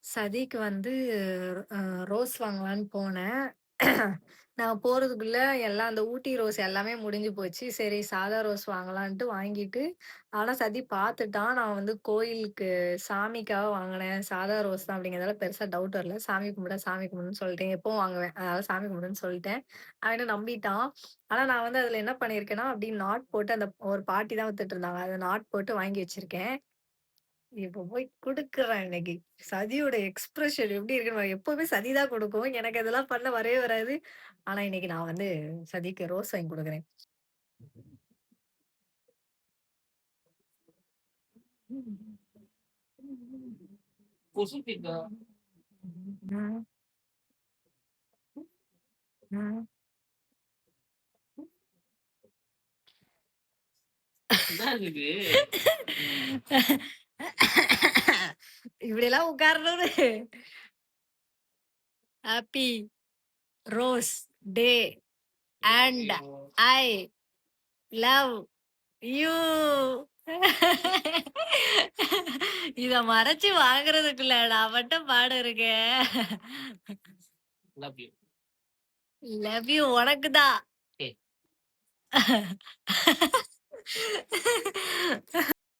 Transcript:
சதிக்கு வந்து அ ரோஸ் வாங்கலான்னு போனேன். நான் போறதுக்குள்ள எல்லாம் அந்த ஊட்டி ரோஸ் எல்லாமே முடிஞ்சு போச்சு. சரி சாதா ரோஸ் வாங்கலான்ட்டு வாங்கிட்டு, ஆனா சதி பார்த்துட்டான். நான் வந்து கோயிலுக்கு சாமிக்காக வாங்கினேன். சாதா ரோஸ் தான் அப்படிங்கிறதால பெருசா டவுட் வரல. சாமி கும்பிடுன்னு சொல்லிட்டேன். எப்பவும் வாங்குவேன். அதனால சாமி கும்பிடுன்னு சொல்லிட்டேன். அவன் என்ன நம்பிட்டான். ஆனா நான் வந்து அதில என்ன பண்ணியிருக்கேன்னா, அப்படியே நாட் போட்டு அந்த ஒரு பாட்டி தான் வித்துட்டு இருந்தாங்க. அத நாட் போட்டு வாங்கி வச்சிருக்கேன். இப்ப போய் குடுக்குறேன் இன்னைக்கு. சதியோட எக்ஸ்பிரஷன் எப்படி இருக்குன்னு எப்பவுமே சதி தான் குடுக்கும். எனக்கு அதெல்லாம் பண்ண வரவே வராது. ஆனா இன்னைக்கு நான் வந்து சதிக்கு ரோஸ் வாங்கி குடுக்குறேன். ம், ம். இப்படியெல்லாம் உட்காரணும்னு happy rose day and I love you. இத மறைச்சு வாங்குறதுக்குள்ள நான் மட்டும் பாடு இருக்கேன். லவ் யூ உனக்கு தான்.